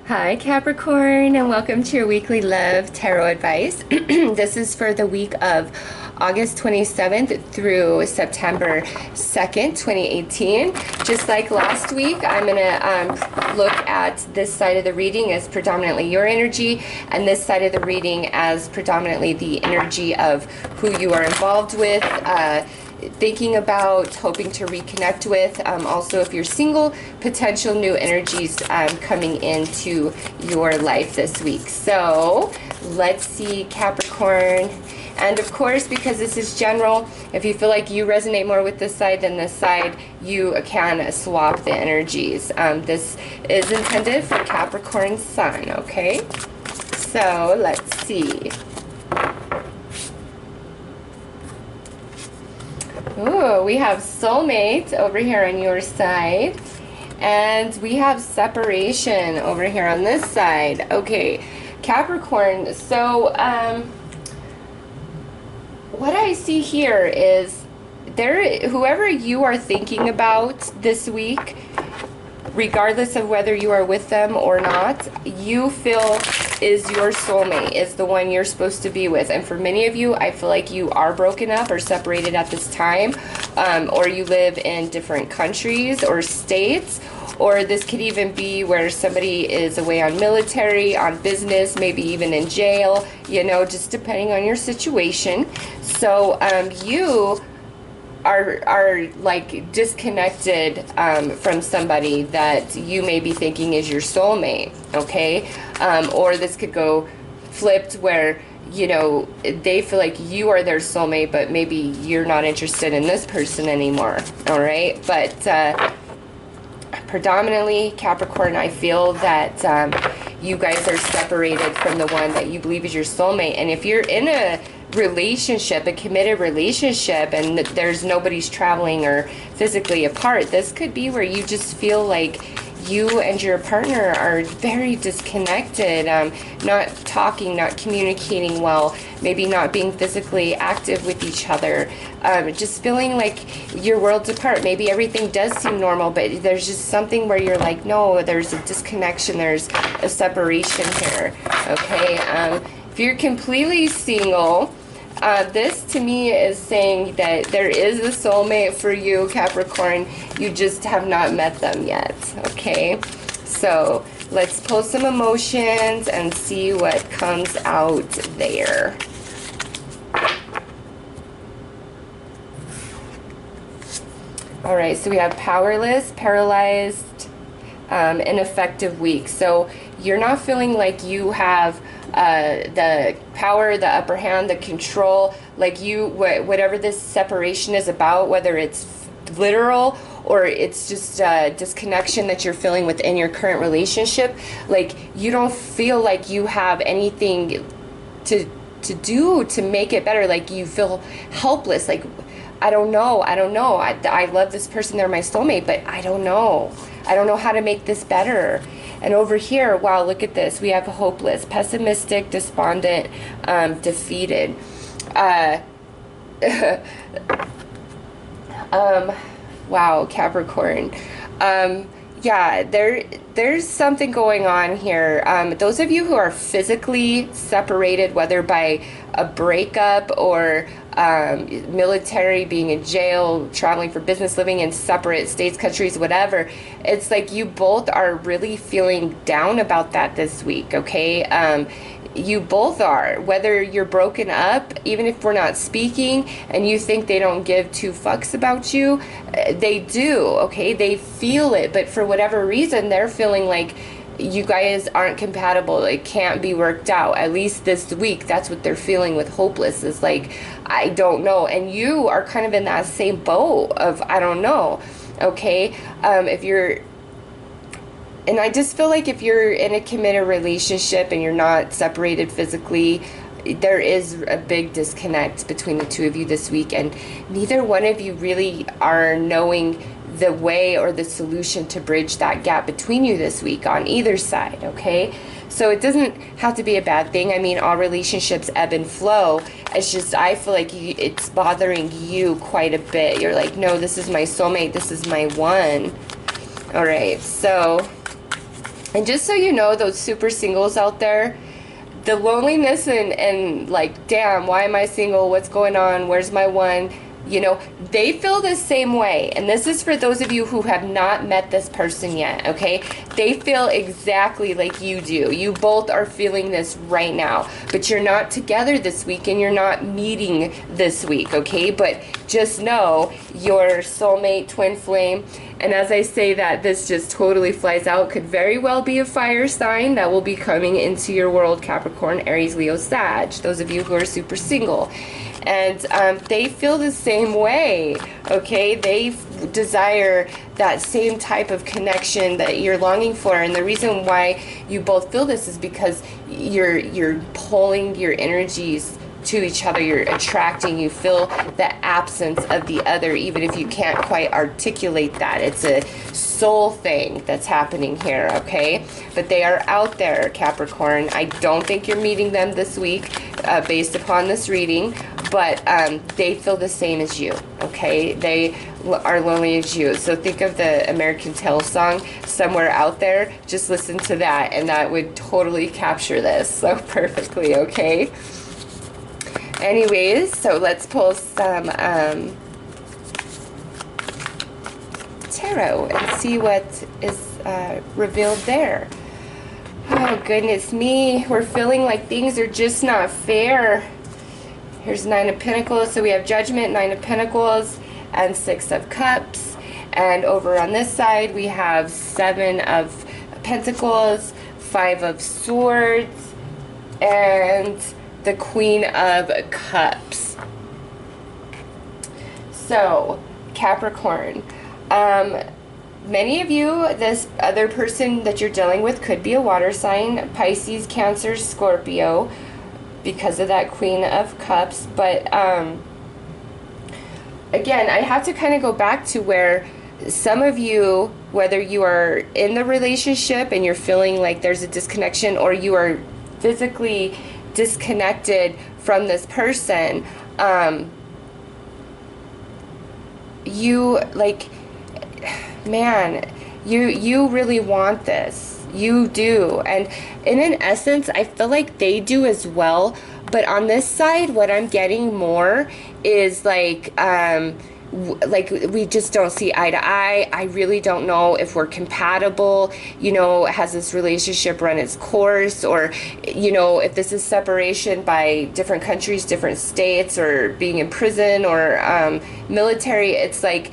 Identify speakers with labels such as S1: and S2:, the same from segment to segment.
S1: Hi Capricorn, and welcome to your weekly love tarot advice. This is for the week of August 27th through September 2nd, 2018. Just like last week, I'm going to look at this side of the reading as predominantly your energy, and this side of the reading as predominantly the energy of who you are involved with, thinking about, hoping to reconnect with. Also, if you're single, potential new energies coming into your life this week. So let's see, Capricorn. And of course, because this is general, if you feel like you resonate more with this side than this side, you can swap the energies. This is intended for Capricorn Sun, okay? So let's see. Ooh, we have soulmate over here on your side, and we have separation over here on this side. Okay, Capricorn, so what I see here is whoever you are thinking about this week, regardless of whether you are with them or not, you feel is your soulmate, is the one you're supposed to be with. And for many of you, I feel like you are broken up or separated at this time, or you live in different countries or states, or this could even be where somebody is away on military, on business, maybe even in jail, you know, just depending on your situation. So you are like disconnected from somebody that you may be thinking is your soulmate, okay? Or this could go flipped where, you know, they feel like you are their soulmate, but maybe you're not interested in this person anymore, all right? But predominantly, Capricorn, I feel that you guys are separated from the one that you believe is your soulmate. And if you're in a relationship, a committed relationship, and there's nobody's traveling or physically apart, this could be where you just feel like you and your partner are very disconnected, not talking, not communicating well, maybe not being physically active with each other, just feeling like your worlds apart. Maybe everything does seem normal, but there's just something where you're like, no, there's a disconnection, there's a separation here, okay? If you're completely single, this to me is saying that there is a soulmate for you, Capricorn. You just have not met them yet, okay? So let's pull some emotions and see what comes out there. All right, so we have powerless, paralyzed, ineffective, weak. So you're not feeling like you have the power, the upper hand, the control, like you, whatever this separation is about, whether it's literal or it's just a disconnection that you're feeling within your current relationship, like you don't feel like you have anything to do to make it better. Like you feel helpless, like I don't know, I love this person, they're my soulmate, but I don't know how to make this better. And over here, wow, look at this. We have hopeless, pessimistic, despondent, defeated. Wow, Capricorn. Yeah, there's something going on here. Those of you who are physically separated, whether by a breakup or military, being in jail, traveling for business, living in separate states, countries, whatever, it's like you both are really feeling down about that this week, okay? You both are, whether you're broken up, even if we're not speaking and you think they don't give two fucks about you, they do, okay? They feel it, but for whatever reason, they're feeling like you guys aren't compatible. It can't be worked out. At least this week, that's what they're feeling with hopeless, is like, I don't know. And you are kind of in that same boat of, I don't know, okay? And I just feel like if you're in a committed relationship and you're not separated physically, there is a big disconnect between the two of you this week, and neither one of you really are knowing the way or the solution to bridge that gap between you this week on either side, okay? So it doesn't have to be a bad thing. I mean, all relationships ebb and flow. It's just, I feel like it's bothering you quite a bit. You're like, no, this is my soulmate. This is my one. All right, so And just so you know, those super singles out there, the loneliness and like, damn, why am I single? What's going on? Where's my one? You know, they feel the same way. And this is for those of you who have not met this person yet, okay? They feel exactly like you do. You both are feeling this right now. But you're not together this week and you're not meeting this week, okay? But just know your soulmate, twin flame, and as I say that, this just totally flies out, could very well be a fire sign that will be coming into your world, Capricorn, Aries, Leo, Sag, those of you who are super single. And they feel the same way, okay? They desire that same type of connection that you're longing for. And the reason why you both feel this is because you're pulling your energies to each other. You're attracting. You feel the absence of the other, even if you can't quite articulate that. It's a soul thing that's happening here, okay? But they are out there, Capricorn. I don't think you're meeting them this week based upon this reading, but they feel the same as you, okay? They are lonely as you. So think of the American Tail song, Somewhere Out There. Just listen to that, and that would totally capture this so perfectly, okay? Anyways, so let's pull some tarot and see what is revealed there. Oh, goodness me. We're feeling like things are just not fair. Here's Nine of Pentacles. So we have Judgment, Nine of Pentacles, and Six of Cups. And over on this side, we have Seven of Pentacles, Five of Swords, and the Queen of Cups. So, Capricorn, many of you, this other person that you're dealing with could be a water sign, Pisces, Cancer, Scorpio, because of that Queen of Cups. But again, I have to kind of go back to where some of you, whether you are in the relationship and you're feeling like there's a disconnection, or you are physically disconnected from this person, you like, man, you really want this. You do. And in an essence, I feel like they do as well. But on this side, what I'm getting more is like we just don't see eye to eye. I really don't know if we're compatible. You know, has this relationship run its course? Or, you know, if this is separation by different countries, different states, or being in prison, or military. It's like,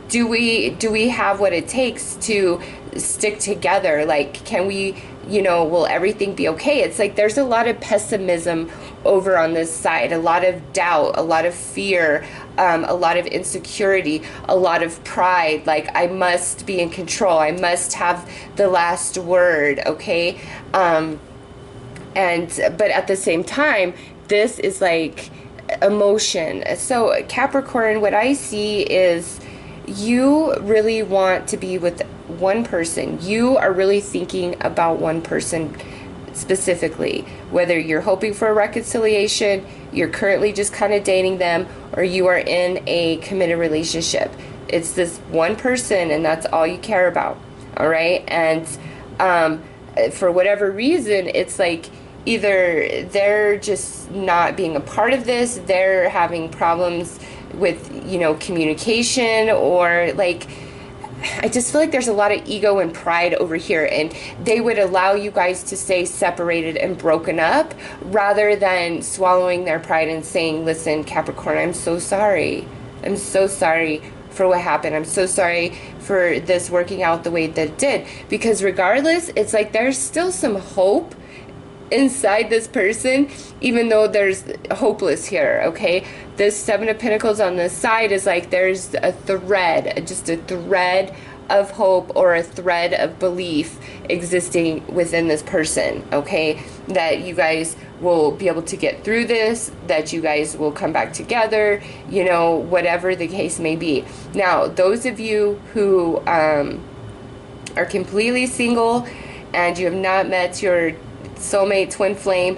S1: do we have what it takes to stick together? Like, can we, you know, will everything be okay? It's like there's a lot of pessimism over on this side, a lot of doubt, a lot of fear, a lot of insecurity, a lot of pride. Like, I must be in control. I must have the last word, okay? But at the same time, this is like emotion. So Capricorn, what I see is you really want to be with one person. You are really thinking about one person specifically, whether you're hoping for a reconciliation, you're currently just kind of dating them, or you are in a committed relationship. It's this one person, and that's all you care about, all right? And for whatever reason, it's like either they're just not being a part of this, they're having problems with, you know, communication, or like, I just feel like there's a lot of ego and pride over here, and they would allow you guys to stay separated and broken up rather than swallowing their pride and saying, listen, Capricorn, I'm so sorry. I'm so sorry for what happened. I'm so sorry for this working out the way that it did. Because regardless, it's like there's still some hope inside this person, even though there's hopeless here, okay? This Seven of Pentacles on this side is like there's a thread, just a thread of hope or a thread of belief existing within this person, okay? That you guys will be able to get through this, that you guys will come back together, you know, whatever the case may be. Now, those of you who are completely single and you have not met your soulmate, twin flame,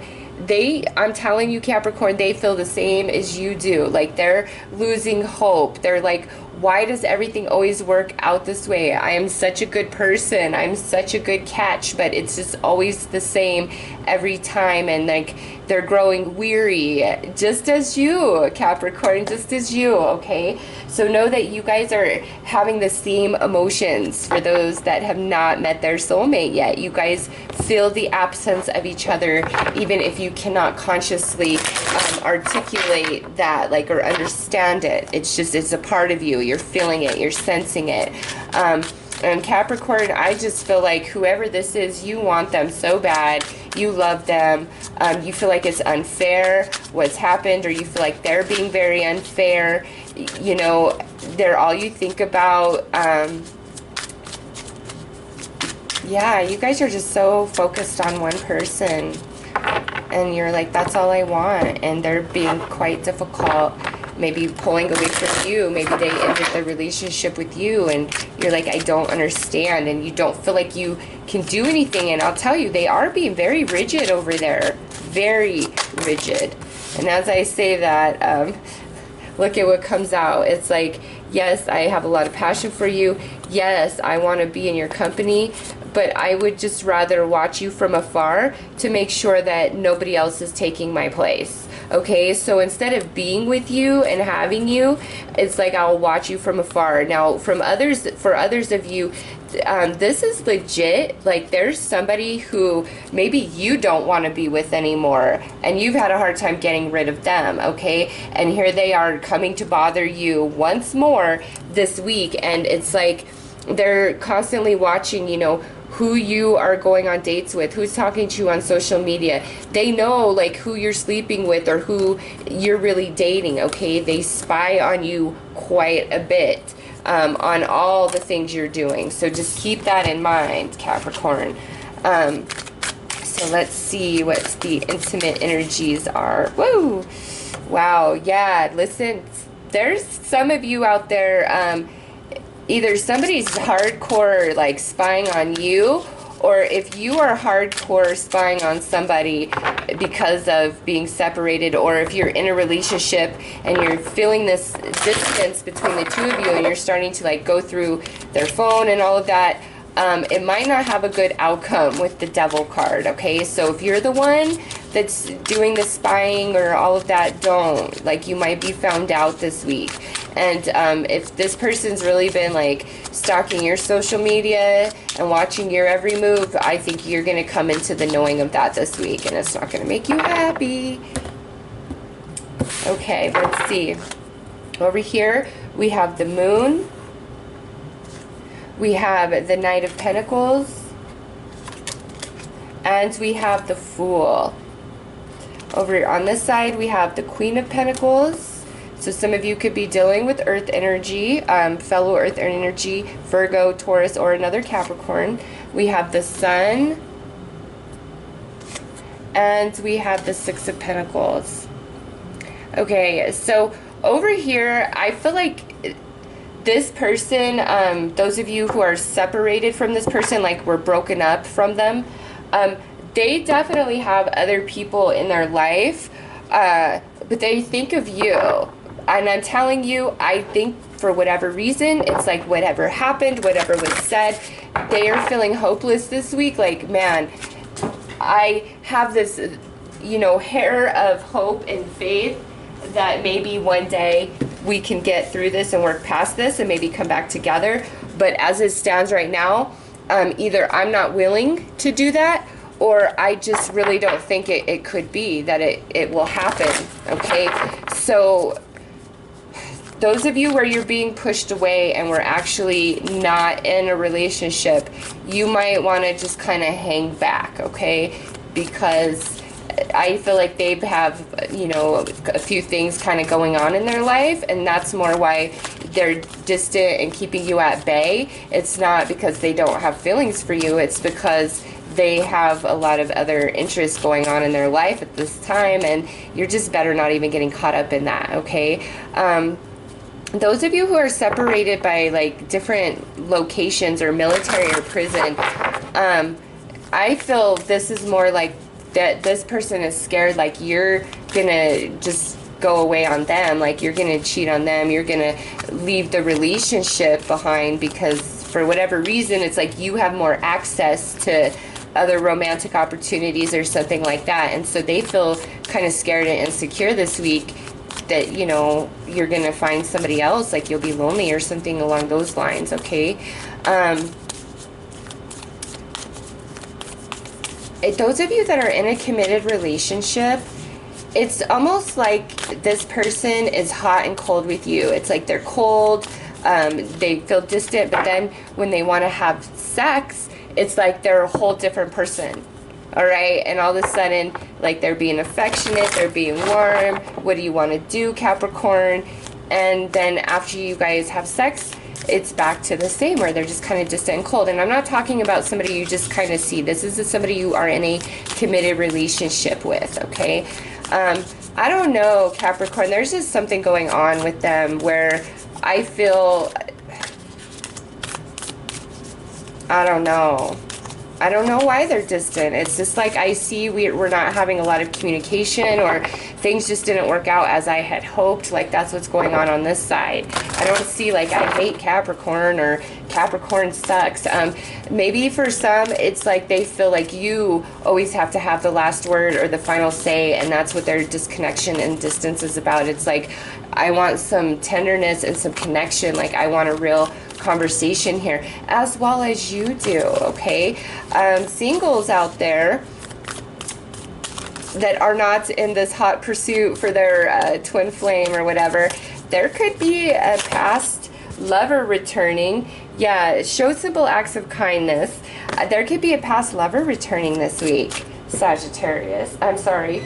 S1: I'm telling you, Capricorn, they feel the same as you do. Like, they're losing hope. They're like Why does everything always work out this way? I am such a good person. I'm such a good catch, but it's just always the same every time. And like, they're growing weary, just as you, Capricorn, just as you, okay? So know that you guys are having the same emotions. For those that have not met their soulmate yet, you guys feel the absence of each other, even if you cannot consciously articulate that, like, or understand it. It's just, it's a part of you. You're feeling it, you're sensing it. And Capricorn, I just feel like whoever this is, you want them so bad. You love them. You feel like it's unfair what's happened, or you feel like they're being very unfair. You know, they're all you think about. Yeah, you guys are just so focused on one person. And you're like, that's all I want. And they're being quite difficult. Maybe pulling away from you. Maybe they ended the relationship with you. And you're like, I don't understand. And you don't feel like you can do anything. And I'll tell you, they are being very rigid over there. Very rigid. And as I say that, look at what comes out. It's like, yes, I have a lot of passion for you. Yes, I want to be in your company. But I would just rather watch you from afar to make sure that nobody else is taking my place. Okay, so instead of being with you and having you, it's like I'll watch you from afar. Now, from others, for others of you, this is legit. Like, there's somebody who maybe you don't want to be with anymore, and you've had a hard time getting rid of them, okay? And here they are coming to bother you once more this week, and it's like they're constantly watching, you know, who you are going on dates with, who's talking to you on social media. They know, like, who you're sleeping with or who you're really dating, okay? They spy on you quite a bit, on all the things you're doing. So just keep that in mind, Capricorn. So let's see what the intimate energies are. Woo! Wow, yeah, listen, there's some of you out there, either somebody's hardcore, like, spying on you, or if you are hardcore spying on somebody because of being separated, or if you're in a relationship and you're feeling this distance between the two of you and you're starting to, like, go through their phone and all of that, it might not have a good outcome with the Devil card, okay? So if you're the one that's doing the spying or all of that, don't. Like, you might be found out this week. And if this person's really been, like, stalking your social media and watching your every move, I think you're going to come into the knowing of that this week, and it's not going to make you happy. Okay, let's see. Over here, we have the Moon. We have the Knight of Pentacles. And we have the Fool. Over on this side, we have the Queen of Pentacles. So some of you could be dealing with Earth energy, fellow Earth energy, Virgo, Taurus, or another Capricorn. We have the Sun. And we have the Six of Pentacles. Okay, so over here, I feel like this person, those of you who are separated from this person, like were broken up from them, they definitely have other people in their life, but they think of you. And I'm telling you, I think for whatever reason, it's like whatever happened, whatever was said, they are feeling hopeless this week. Like, man, I have this, you know, hair of hope and faith that maybe one day we can get through this and work past this and maybe come back together. But as it stands right now, either I'm not willing to do that, or I just really don't think it could be that it will happen, okay? So those of you where you're being pushed away and we're actually not in a relationship, you might want to just kind of hang back, okay? Because I feel like they have, you know, a few things kind of going on in their life, and that's more why they're distant and keeping you at bay. It's not because they don't have feelings for you, it's because they have a lot of other interests going on in their life at this time, and you're just better not even getting caught up in that, okay? Those of you who are separated by, like, different locations or military or prison, I feel this is more like that this person is scared, like you're gonna just go away on them, like you're gonna cheat on them, you're gonna leave the relationship behind because for whatever reason it's like you have more access to other romantic opportunities or something like that, and so they feel kind of scared and insecure this week that, you know, you're gonna find somebody else, like you'll be lonely or something along those lines. Okay, those of you that are in a committed relationship, it's almost like this person is hot and cold with you. It's like they're cold, they feel distant, but then when they want to have sex, it's like they're a whole different person. All right, and all of a sudden, like, they're being affectionate, they're being warm. What do you want to do, Capricorn? And then after you guys have sex, it's back to the same, where they're just kind of distant and cold. And I'm not talking about somebody you just kind of see. This is somebody you are in a committed relationship with, okay? I don't know, Capricorn. There's just something going on with them where I feel, I don't know. I don't know why they're distant. It's just like I see we're not having a lot of communication, or things just didn't work out as I had hoped. Like, that's what's going on this side. I don't see like I hate Capricorn or Capricorn sucks. Maybe for some it's like they feel like you always have to have the last word or the final say, and that's what their disconnection and distance is about. It's like, I want some tenderness and some connection. Like, I want a real conversation here, as well as you do. Okay, singles out there that are not in this hot pursuit for their twin flame or whatever, there could be a past lover returning. Yeah, show simple acts of kindness. There could be a past lover returning this week, Sagittarius. I'm sorry,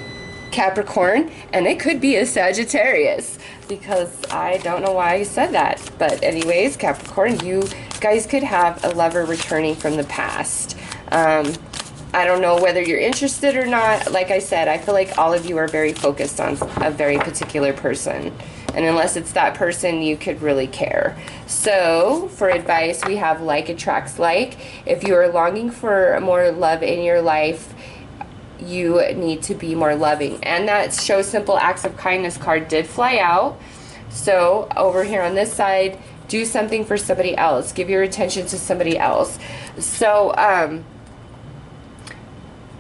S1: Capricorn, and it could be a Sagittarius, because I don't know why I said that. But anyways, Capricorn, you guys could have a lover returning from the past. I don't know whether you're interested or not. Like I said, I feel like all of you are very focused on a very particular person. And unless it's that person, you could really care. So, for advice, we have like attracts like. If you are longing for more love in your life, you need to be more loving. And that show simple acts of kindness card did fly out. So over here on this side, do something for somebody else. Give your attention to somebody else. So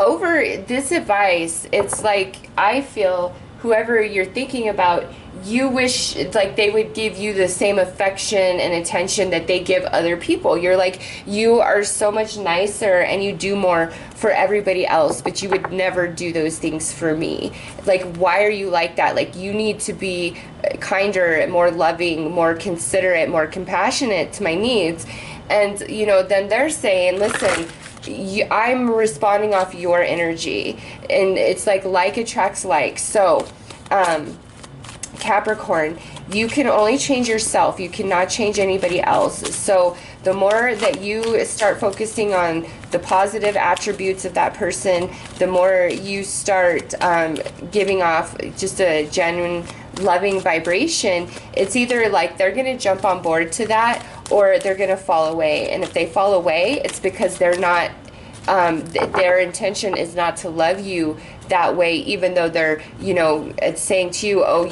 S1: over this advice, it's like, I feel whoever you're thinking about, you wish like they would give you the same affection and attention that they give other people. You're like, you are so much nicer and you do more for everybody else, but you would never do those things for me. Like, why are you like that? Like, you need to be kinder, more loving, more considerate, more compassionate to my needs. And, you know, then they're saying, listen, I'm responding off your energy. And it's like attracts like. So, Capricorn, you can only change yourself. You cannot change anybody else. So the more that you start focusing on the positive attributes of that person, the more you start giving off just a genuine loving vibration. It's either like they're going to jump on board to that, or they're going to fall away. And if they fall away, it's because they're not, their intention is not to love you that way, even though they're, you know, it's saying to you, oh,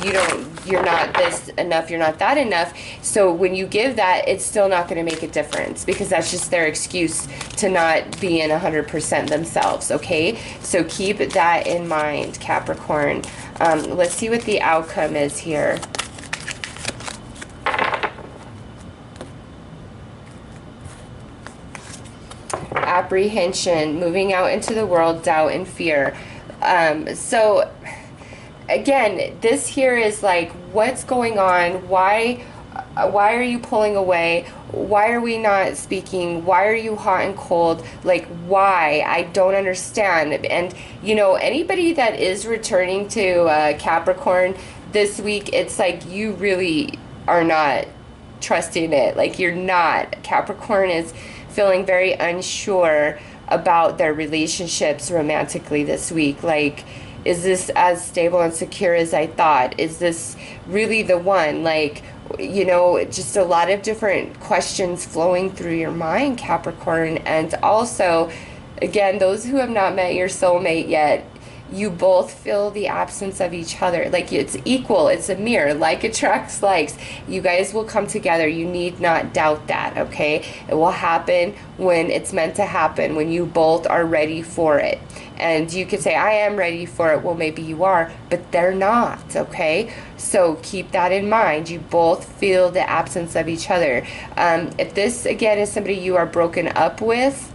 S1: you're not this enough, you're not that enough. So when you give that, it's still not going to make a difference, because that's just their excuse to not be in 100% themselves. Okay, so keep that in mind, Capricorn. Let's see what the outcome is here. Apprehension, moving out into the world, doubt and fear. So again, this here is like, what's going on? Why are you pulling away? Why are we not speaking? Why are you hot and cold? Like, why? I don't understand. And, you know, anybody that is returning to Capricorn this week, it's like you really are not trusting it. Like, you're not. Capricorn is feeling very unsure about their relationships romantically this week. Like, is this as stable and secure as I thought? Is this really the one? Like, you know, just a lot of different questions flowing through your mind, Capricorn. And also, again, those who have not met your soulmate yet, you both feel the absence of each other. Like it's equal, it's a mirror, like attracts likes. You guys will come together. You need not doubt that, okay? It will happen when it's meant to happen, when you both are ready for it. And you could say, I am ready for it. Well, maybe you are, but they're not, okay? So keep that in mind. You both feel the absence of each other. If this, again, is somebody you are broken up with,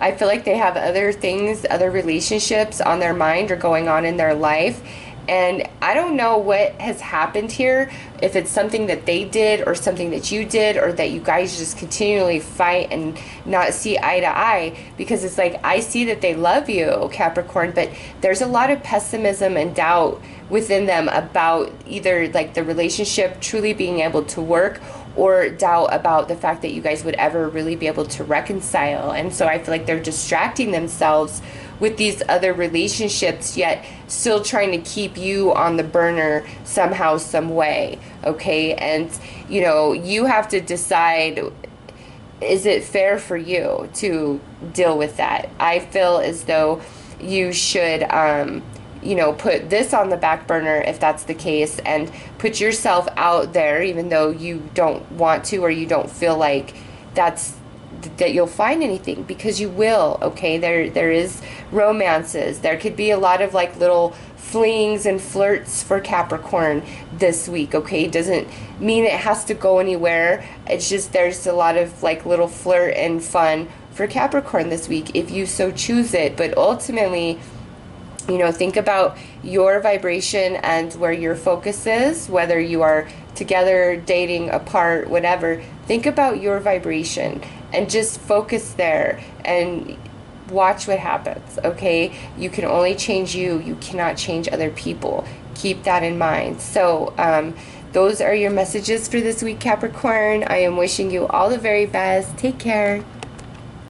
S1: I feel like they have other things, other relationships on their mind or going on in their life. And I don't know what has happened here, if it's something that they did or something that you did, or that you guys just continually fight and not see eye to eye, because it's like, I see that they love you, Capricorn, but there's a lot of pessimism and doubt within them about either like the relationship truly being able to work, or doubt about the fact that you guys would ever really be able to reconcile. And so I feel like they're distracting themselves with these other relationships, yet still trying to keep you on the burner somehow, some way, okay? And, you know, you have to decide, is it fair for you to deal with that? I feel as though you should, you know, put this on the back burner if that's the case, and put yourself out there even though you don't want to, or you don't feel like that you'll find anything, because you will, okay? There is romances. There could be a lot of like little flings and flirts for Capricorn this week, okay? Doesn't mean it has to go anywhere. It's just there's a lot of like little flirt and fun for Capricorn this week if you so choose it. But ultimately, you know, think about your vibration and where your focus is, whether you are together, dating, apart, whatever. Think about your vibration and just focus there and watch what happens, okay? You can only change you. You cannot change other people. Keep that in mind. So those are your messages for this week, Capricorn. I am wishing you all the very best. Take care.